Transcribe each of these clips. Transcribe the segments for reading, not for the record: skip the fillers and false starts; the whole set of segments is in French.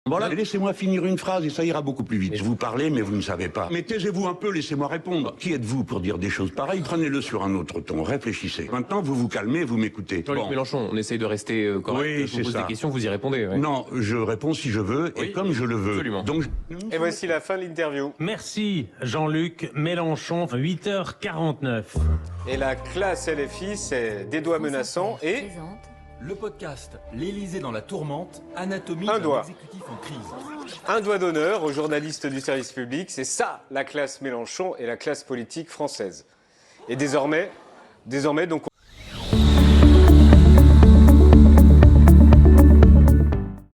Voilà, laissez-moi finir une phrase et ça ira beaucoup plus vite. Vous parlez, mais vous ne savez pas. Mais taisez-vous un peu, laissez-moi répondre. Qui êtes-vous pour dire des choses pareilles? Prenez-le sur un autre ton, réfléchissez. Maintenant, vous vous calmez, vous m'écoutez. Jean-Luc Mélenchon, on essaye de rester correct. Oui, je vous pose des questions, vous y répondez. Ouais. Non, je réponds si je veux et comme je le veux. Absolument. Donc, Et voici la fin de l'interview. Merci Jean-Luc Mélenchon, 8h49. Et la classe LFI, c'est des doigts menaçants et Le podcast L'Élysée dans la tourmente, anatomie Un d'un doigt. exécutif en crise. un doigt d'honneur aux journalistes du service public. C'est ça la classe Mélenchon et la classe politique française. Et désormais donc...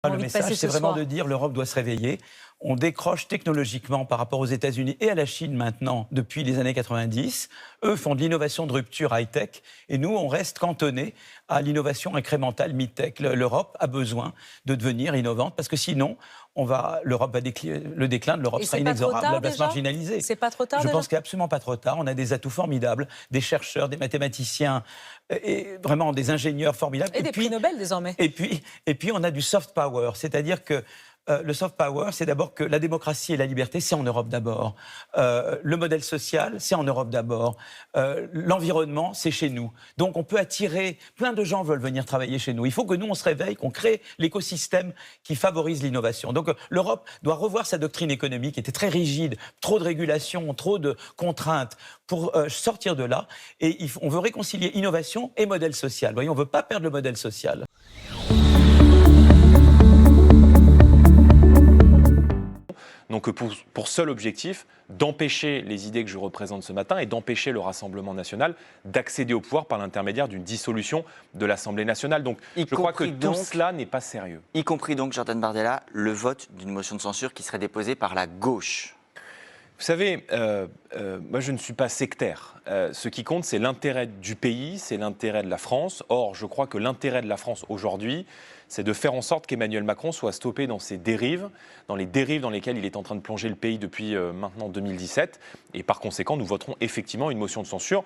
Le message, c'est vraiment de dire l'Europe doit se réveiller. On décroche technologiquement par rapport aux États-Unis et à la Chine maintenant depuis les années 90. Eux font de l'innovation de rupture high-tech et nous, on reste cantonnés à l'innovation incrémentale mid-tech. L'Europe a besoin de devenir innovante parce que sinon, l'Europe va le déclin de l'Europe sera inexorable, elle va se marginaliser. C'est pas trop tard Je déjà pense qu'il n'est absolument pas trop tard. On a des atouts formidables, des chercheurs, des mathématiciens et vraiment des ingénieurs formidables. Et des prix Nobel désormais. Et puis on a du soft power, c'est-à-dire que le soft power, c'est d'abord que la démocratie et la liberté, c'est en Europe d'abord. Le modèle social, c'est en Europe d'abord. L'environnement, c'est chez nous. Donc on peut attirer, plein de gens veulent venir travailler chez nous. Il faut que nous, on se réveille, qu'on crée l'écosystème qui favorise l'innovation. Donc l'Europe doit revoir sa doctrine économique, qui était très rigide, trop de régulation, trop de contraintes, pour sortir de là. Et on veut réconcilier innovation et modèle social. Vous voyez, on ne veut pas perdre le modèle social. Donc pour seul objectif d'empêcher les idées que je représente ce matin et d'empêcher le Rassemblement national d'accéder au pouvoir par l'intermédiaire d'une dissolution de l'Assemblée nationale. Donc je crois que tout cela n'est pas sérieux. Y compris donc, Jordan Bardella, le vote d'une motion de censure qui serait déposée par la gauche. Vous savez, moi je ne suis pas sectaire. Ce qui compte, c'est l'intérêt du pays, c'est l'intérêt de la France. Or, je crois que l'intérêt de la France aujourd'hui, c'est de faire en sorte qu'Emmanuel Macron soit stoppé dans ses dérives, dans les dérives dans lesquelles il est en train de plonger le pays depuis maintenant 2017. Et par conséquent, nous voterons effectivement une motion de censure,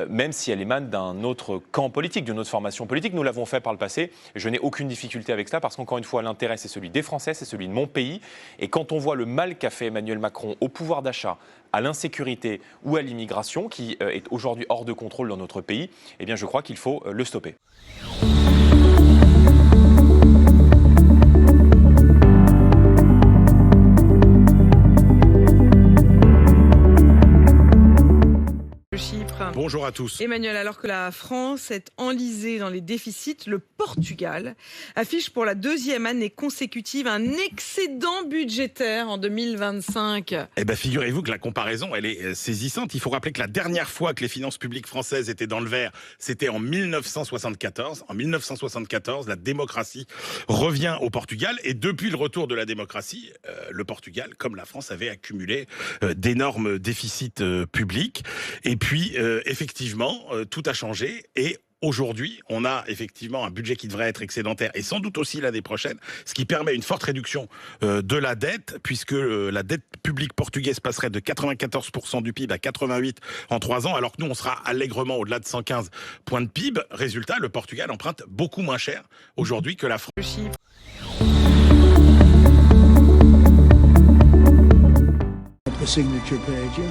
même si elle émane d'un autre camp politique, d'une autre formation politique. Nous l'avons fait par le passé. Je n'ai aucune difficulté avec cela parce qu'encore une fois, l'intérêt, c'est celui des Français, c'est celui de mon pays. Et quand on voit le mal qu'a fait Emmanuel Macron au pouvoir d'achat, à l'insécurité ou à l'immigration, qui est aujourd'hui hors de contrôle dans notre pays, eh bien je crois qu'il faut le stopper. Bonjour à tous. Emmanuel, alors que la France est enlisée dans les déficits, le Portugal affiche pour la deuxième année consécutive un excédent budgétaire en 2025. Eh bien, figurez-vous que la comparaison, elle est saisissante. Il faut rappeler que la dernière fois que les finances publiques françaises étaient dans le vert, c'était en 1974. En 1974, la démocratie revient au Portugal. Et depuis le retour de la démocratie, le Portugal, comme la France, avait accumulé d'énormes déficits publics. Et puis, effectivement, tout a changé et aujourd'hui, on a effectivement un budget qui devrait être excédentaire et sans doute aussi l'année prochaine, ce qui permet une forte réduction de la dette, puisque la dette publique portugaise passerait de 94% du PIB à 88% en 3 ans, alors que nous, on sera allègrement au-delà de 115 points de PIB. Résultat, le Portugal emprunte beaucoup moins cher aujourd'hui que la France. The signature page, yeah.